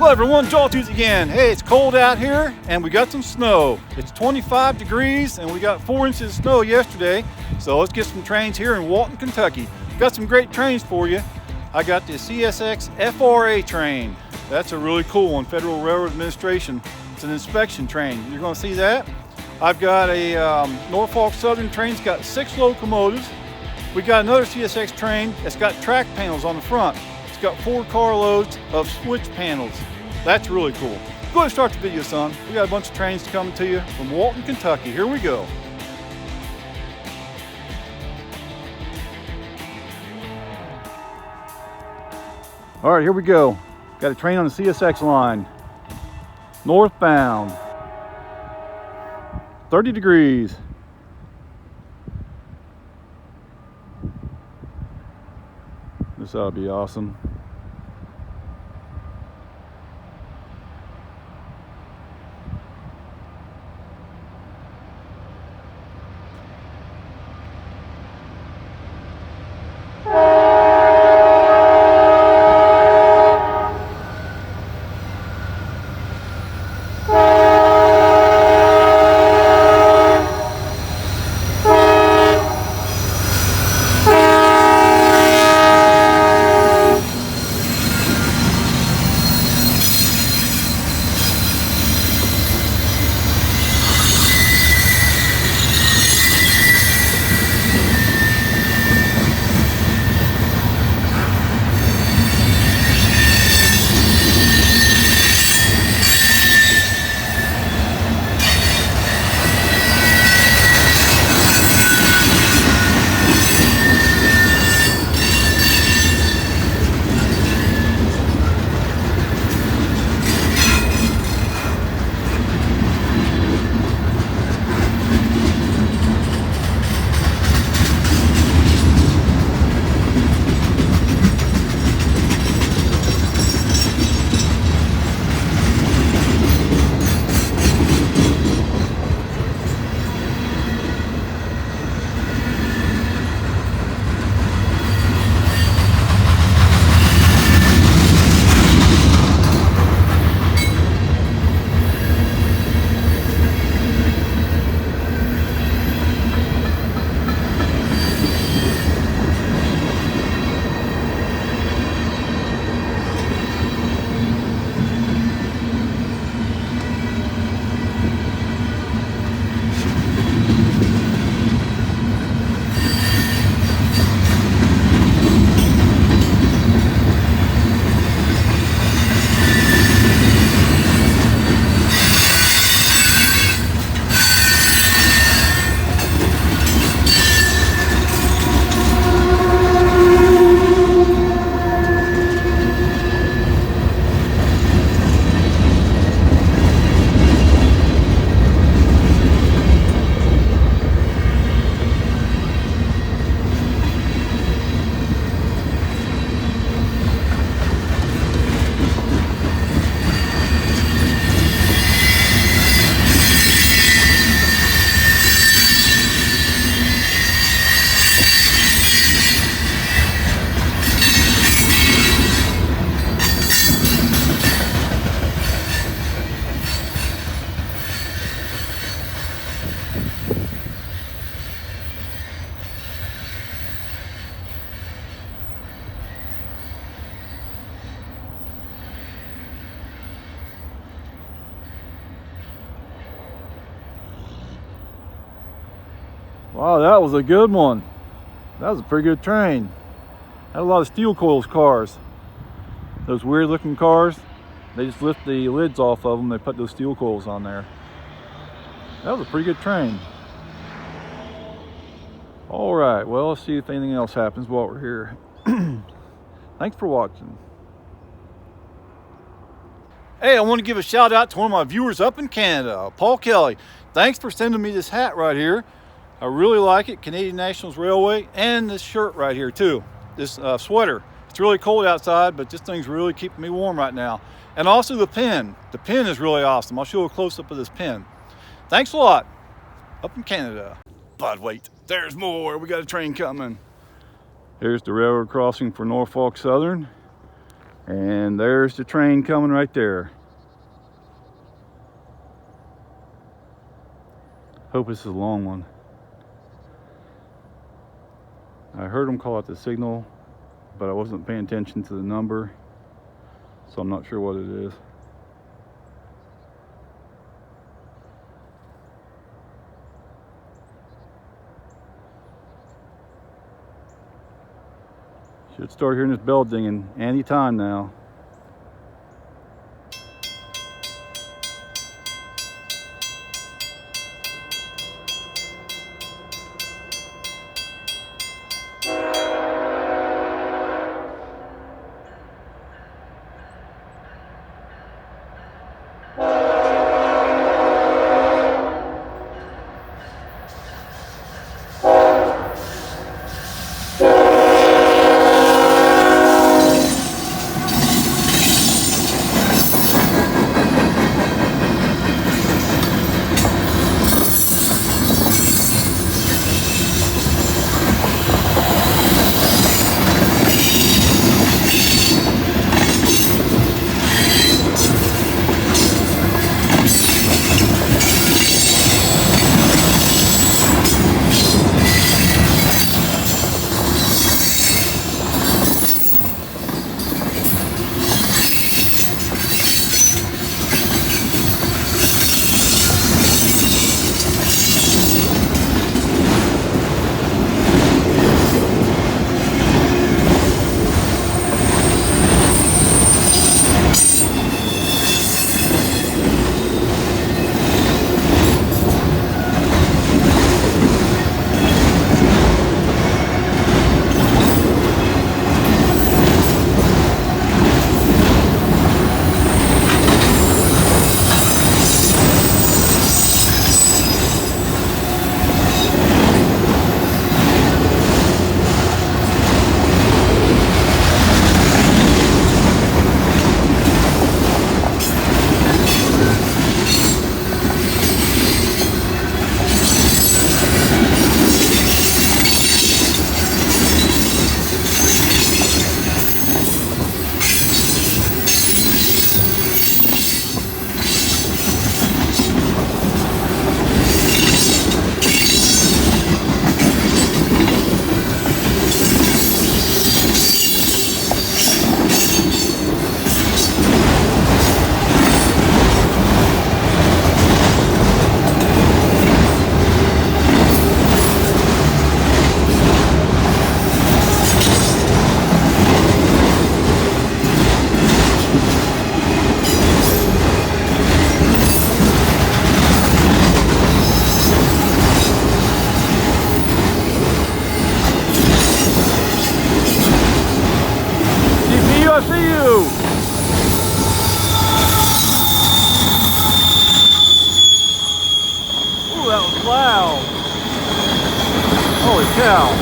Hello everyone, Jawtooth again. Hey, it's cold out here and we got some snow. It's 25 degrees and we got 4 inches of snow yesterday. So let's get some trains here in Walton, Kentucky. Got some great trains for you. I got the CSX FRA train. That's a really cool one, Federal Railroad Administration. It's an inspection train. You're gonna see that. I've got a Norfolk Southern train. It's got 6 locomotives. We got another CSX train that's got track panels on the front. It's got 4 carloads of switch panels. That's really cool. Go ahead and start the video, son. We got a bunch of trains coming to you from Walton, Kentucky. Here we go. All right, here we go. Got a train on the CSX line. Northbound. 30 degrees. This ought to be awesome. Wow, that was a good one. That was a pretty good train. Had a lot of steel coils cars. Those weird looking cars, they just lift the lids off of them. They put those steel coils on there. That was a pretty good train. All right, well, let's see if anything else happens while we're here. Thanks for watching. Hey, I want to give a shout out to one of my viewers up in Canada, Paul Kelly. Thanks for sending me this hat right here. I really like it, Canadian National Railway, and this shirt right here too, this sweater. It's really cold outside, but this thing's really keeping me warm right now. And also the pin. The pin is really awesome. I'll show a close-up of this pin. Thanks a lot, up in Canada. But wait, there's more. We got a train coming. Here's the railroad crossing for Norfolk Southern. And there's the train coming right there. Hope this is a long one. I heard them call it the signal, but I wasn't paying attention to the number, so I'm not sure what it is. Should start hearing this bell dinging any time now. Holy cow.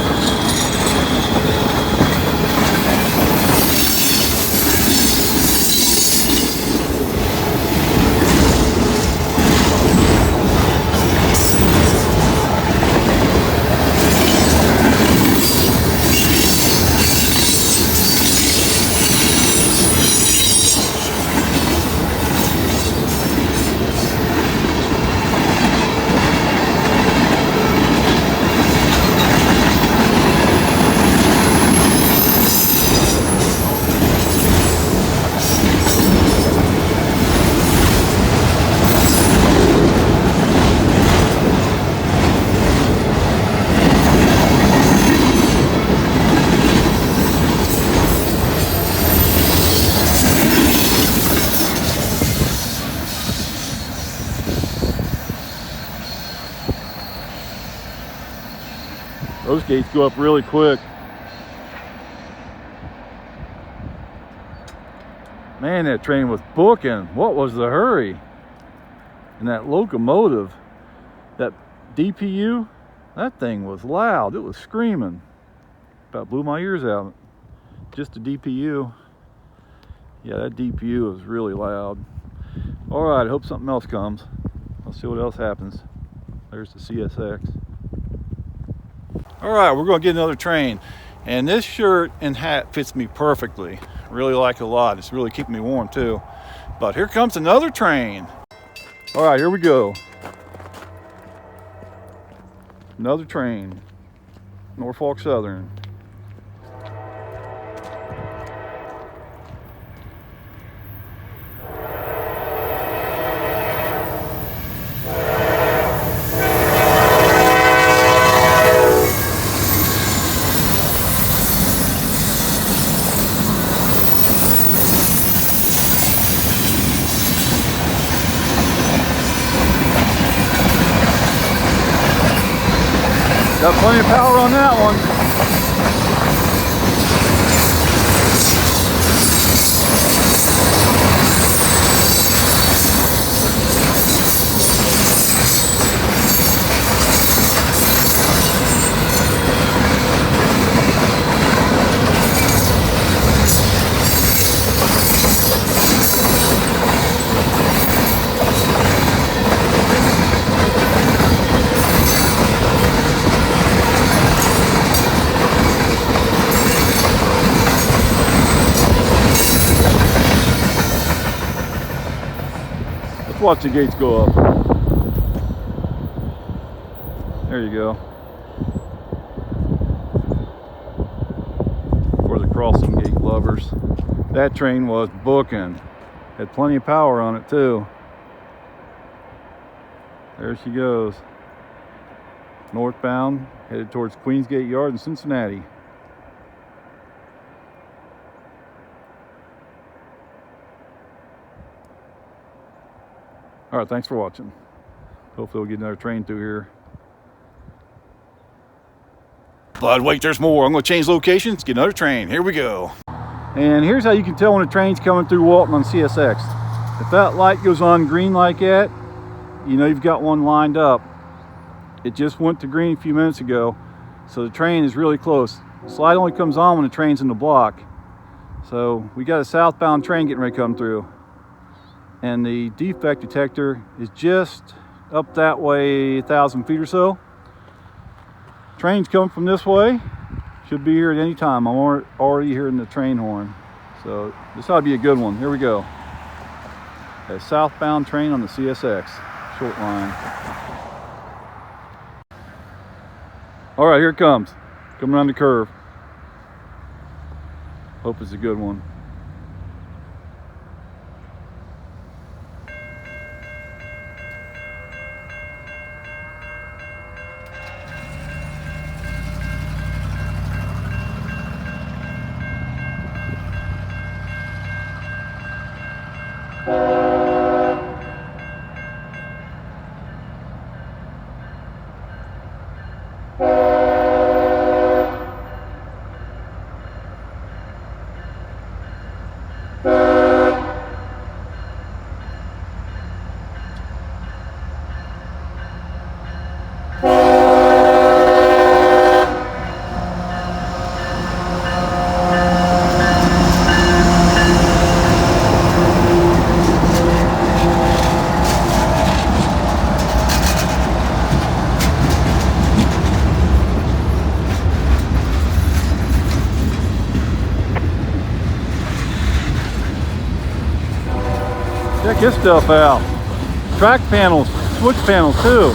Those gates go up really quick. Man, that train was booking. What was the hurry? And that locomotive, that DPU, that thing was loud. It was screaming. About blew my ears out. Just the DPU. Yeah, that DPU was really loud. All right, I hope something else comes. Let's see what else happens. There's the CSX. All right, we're gonna get another train. And this shirt and hat fits me perfectly. Really like it a lot. It's really keeping me warm too. But here comes another train. All right, here we go. Another train. Norfolk Southern. Got plenty of power on that one. Watch the gates go up. There you go. For the crossing gate lovers. That train was booking. Had plenty of power on it too. There she goes. Northbound, headed towards Queensgate Yard in Cincinnati. All right, thanks for watching. Hopefully we'll get another train through here. But wait, there's more. I'm gonna change locations, get another train. Here we go. And here's how you can tell when a train's coming through Walton on CSX. If that light goes on green like that, you know you've got one lined up. It just went to green a few minutes ago, so the train is really close. The light only comes on when the train's in the block. So we got a southbound train getting ready to come through. And the defect detector is just up that way 1,000 feet or so. Train's coming from this way. Should be here at any time. I'm already hearing the train horn. So this ought to be a good one. Here we go. A southbound train on the CSX Short Line. All right, here it comes. Coming around the curve. Hope it's a good one. Check this stuff out. Track panels, switch panels too.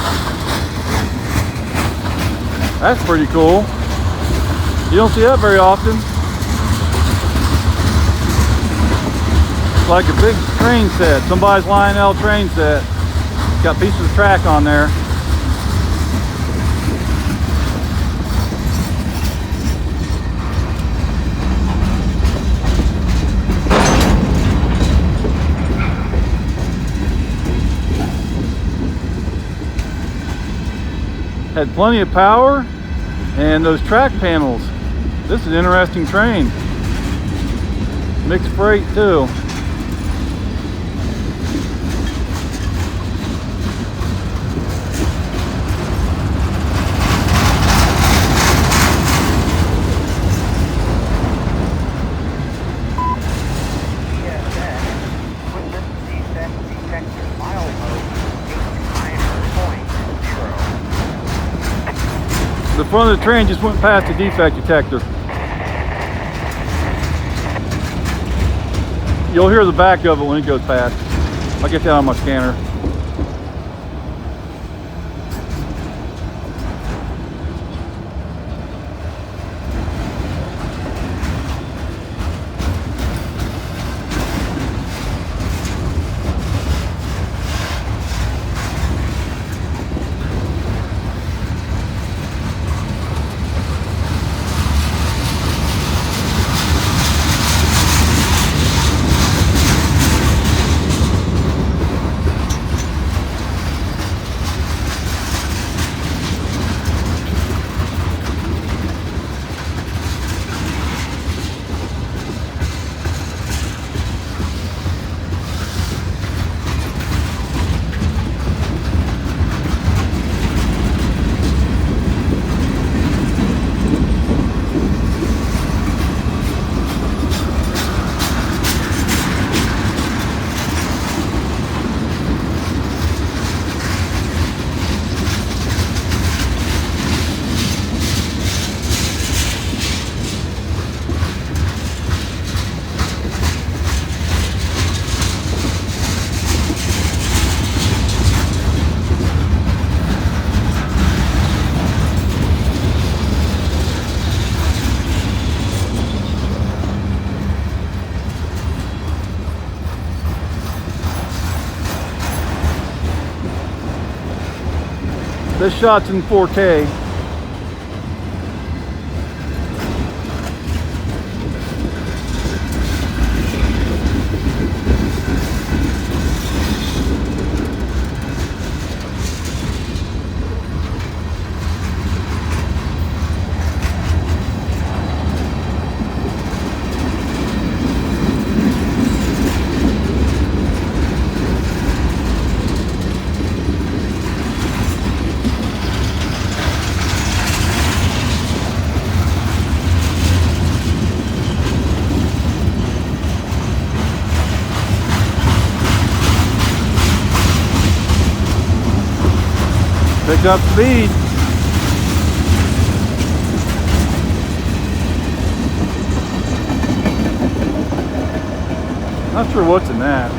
That's pretty cool. You don't see that very often. It's like a big train set. Somebody's Lionel train set. It's got pieces of track on there. Had plenty of power, and those track panels. This is an interesting train. Mixed freight too. The front of the train just went past the defect detector. You'll hear the back of it when it goes past. I'll get that on my scanner. This shot's in 4K. Picked up speed. Not sure what's in that.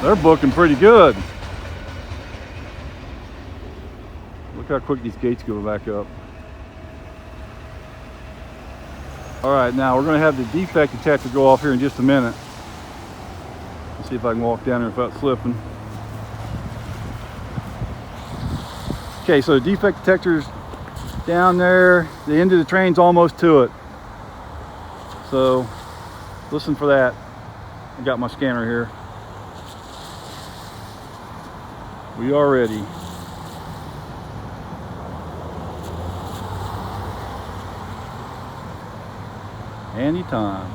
They're booking pretty good. Look how quick these gates go back up. All right, now we're going to have the defect detector go off here in just a minute. Let's see if I can walk down here without slipping. Okay, so the defect detector's down there. The end of the train's almost to it. So listen for that. I got my scanner here. We are ready. Anytime.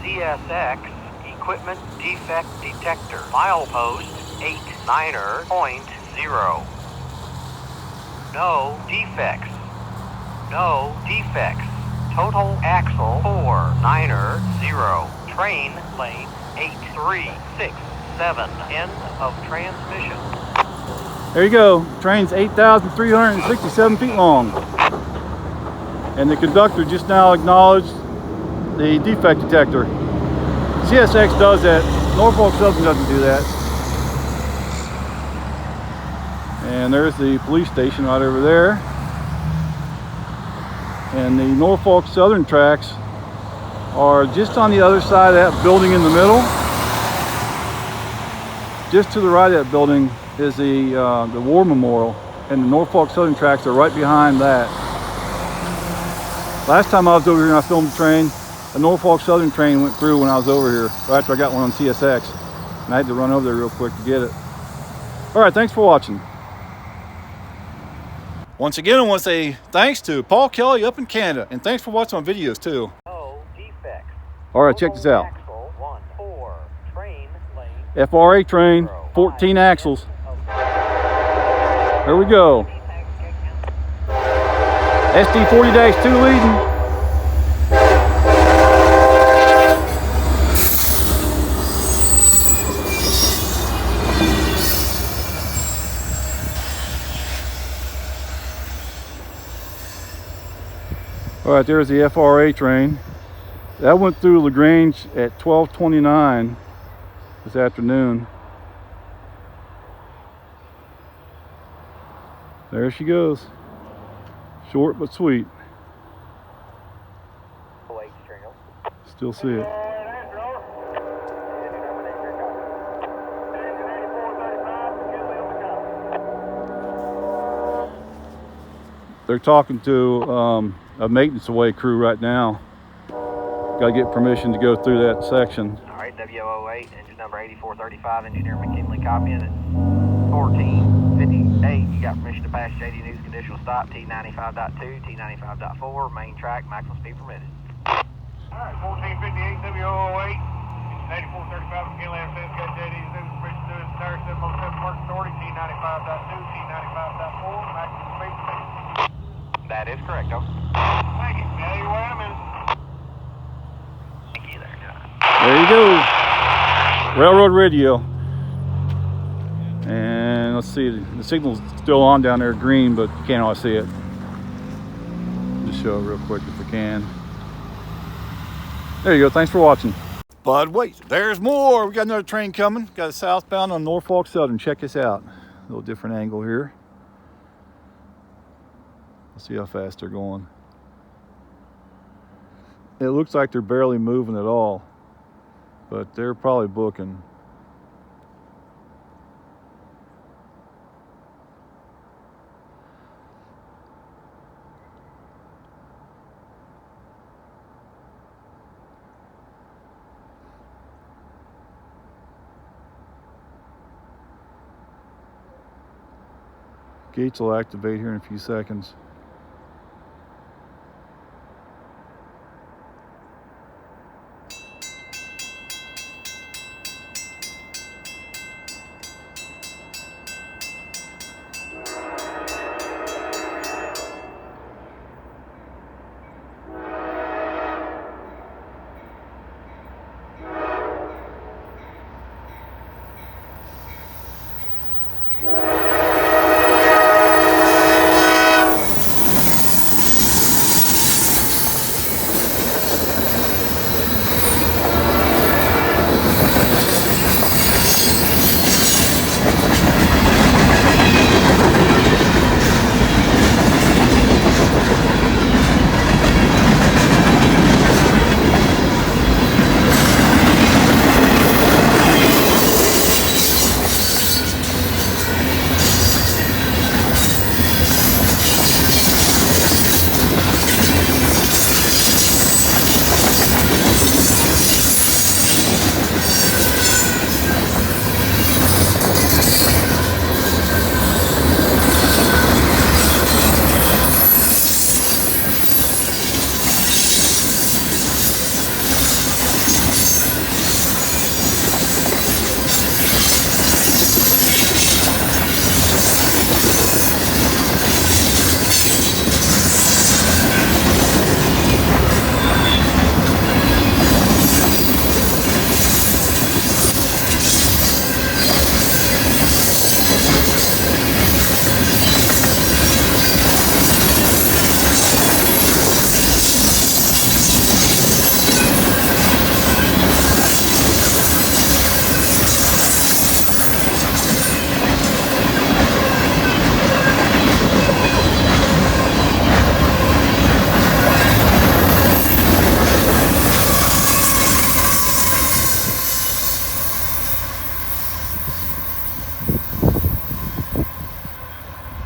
CSX equipment defect detector. Milepost 89.0. No defects. No defects. Total axle 490. Train lane 8367. End of transmission. There you go. Train's 8,367 feet long. And the conductor just now acknowledged the defect detector. CSX does that. Norfolk Southern doesn't do that. And there's the police station right over there. And the Norfolk Southern tracks are just on the other side of that building in the middle. Just to the right of that building is the War Memorial, and the Norfolk Southern tracks are right behind that. Last time I was over here and I filmed the train, a Norfolk Southern train went through when I was over here, right after I got one on CSX, and I had to run over there real quick to get it. All right, thanks for watching. Once again, I want to say thanks to Paul Kelly up in Canada, and thanks for watching my videos too. No defects. All right, check this out. Axle 14. Train lane FRA train, 14 axles. Here we go. SD 40-2 leading. All right, there's the FRA train. That went through LaGrange at 12:29 this afternoon. There she goes. Short but sweet. Still see it. They're talking to a maintenance away crew right now. Got to get permission to go through that section. All right, W008, engine number 8435, engineer McKinley copying it. 1458, you got permission to pass JD News conditional stop, T95.2, T95.4, main track, maximum speed permitted. All right, 1458, W008, 8435, McKinley says got JD News permission to his entire 707 Mark Authority, T95.2, T95.4, maximum speed permitted. That is correct, though. Thank you. Now you wait a minute. Thank you there, John. There you go. Railroad radio. And let's see, the signal's still on down there, green, but you can't always see it. Just show it real quick if we can. There you go. Thanks for watching. But wait, there's more. We got another train coming. Got a southbound on Norfolk Southern. Check this out. A little different angle here. Let's see how fast they're going. It looks like they're barely moving at all, but they're probably booking. Gates will activate here in a few seconds.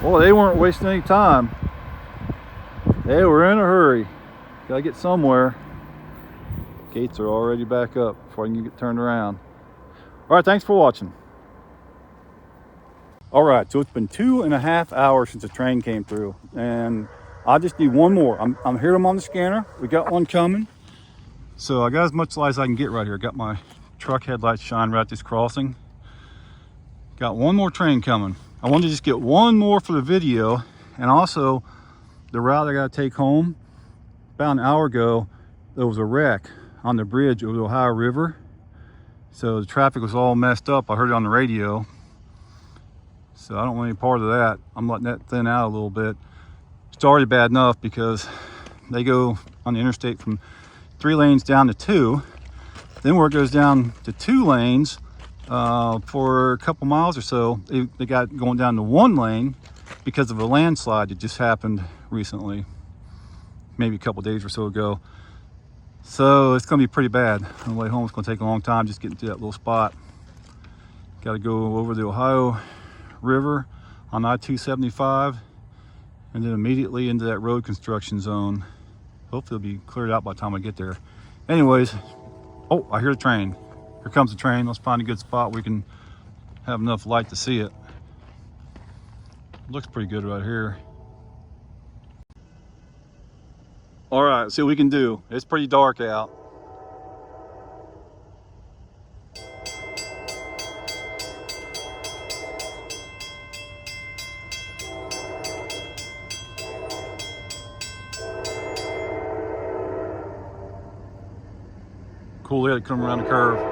Boy, they weren't wasting any time. They were in a hurry. Gotta get somewhere. Gates are already back up before I can get turned around. All right, thanks for watching. All right, so it's been 2.5 hours since the train came through, and I just need one more. I'm hearing them on the scanner. We got one coming. So I got as much light as I can get right here. Got my truck headlights shine right at this crossing. Got one more train coming. I wanted to just get one more for the video, and also the route I got to take home. About an hour ago, there was a wreck on the bridge over the Ohio River. So the traffic was all messed up. I heard it on the radio. So I don't want any part of that. I'm letting that thin out a little bit. It's already bad enough because they go on the interstate from 3 lanes down to 2. Then where it goes down to 2 lanes for a couple miles or so, they got going down to 1 lane because of a landslide that just happened recently, maybe a couple days or so ago. So it's going to be pretty bad. On the way home, it's going to take a long time just getting to that little spot. Got to go over the Ohio River on I-275 and then immediately into that road construction zone. Hopefully it'll be cleared out by the time I get there. Anyways, oh, I hear the train. Here comes the train. Let's find a good spot where we can have enough light to see it. Looks pretty good right here. All right, see what we can do. It's pretty dark out. Cool head coming around the curve.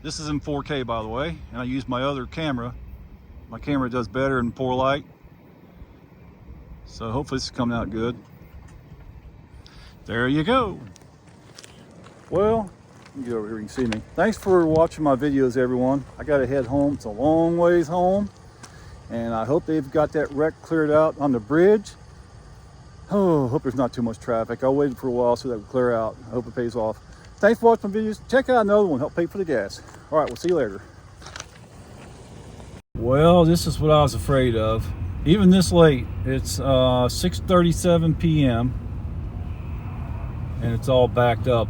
This is in 4K, by the way, and I use my other camera. My camera does better in poor light, so hopefully this is coming out good. There you go. Well, you can get over here, you can see me. Thanks for watching my videos, everyone. I gotta head home. It's a long ways home, and I hope they've got that wreck cleared out on the bridge. Oh, hope there's not too much traffic. I waited for a while so that would clear out. I hope it pays off. Thanks for watching my videos. Check out another one, help pay for the gas. All right, we'll see you later. Well, this is what I was afraid of. Even this late, it's 6:37 p.m. and it's all backed up.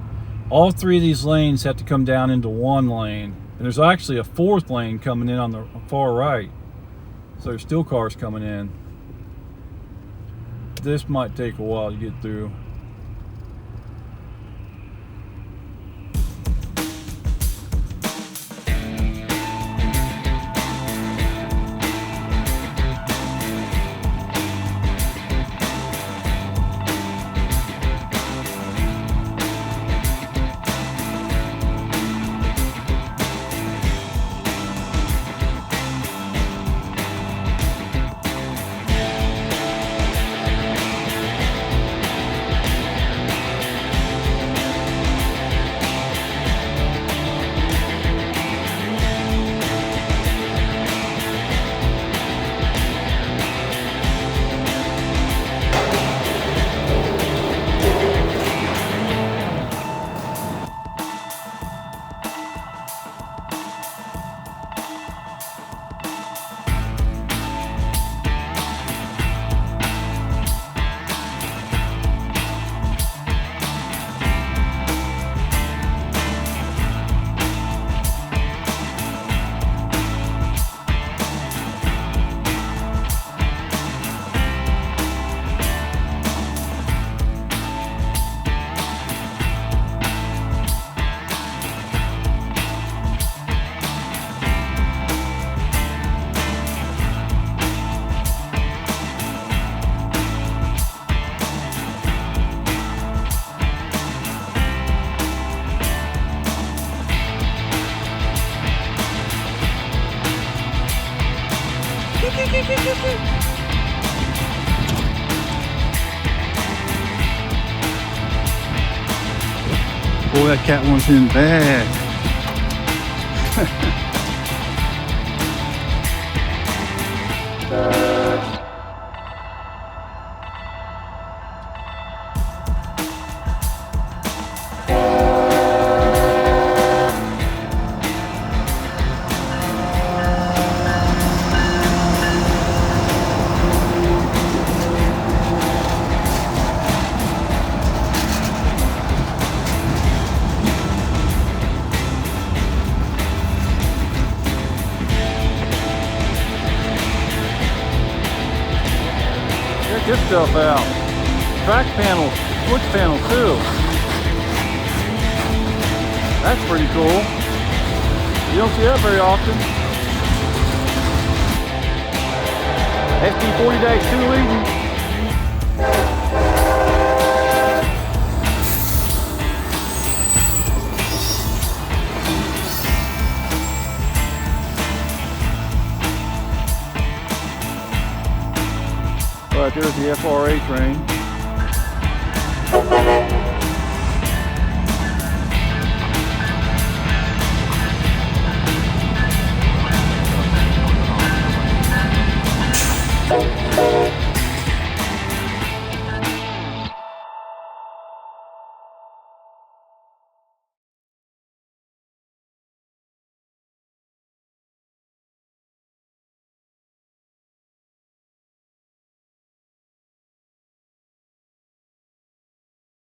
All 3 of these lanes have to come down into 1 lane. And there's actually a 4th lane coming in on the far right. So there's still cars coming in. This might take a while to get through. Boy, that cat wants in bad. Check this stuff out. Track panels, switch panels too. That's pretty cool. You don't see that very often. SD40-2 leading. Right there's the FRA train.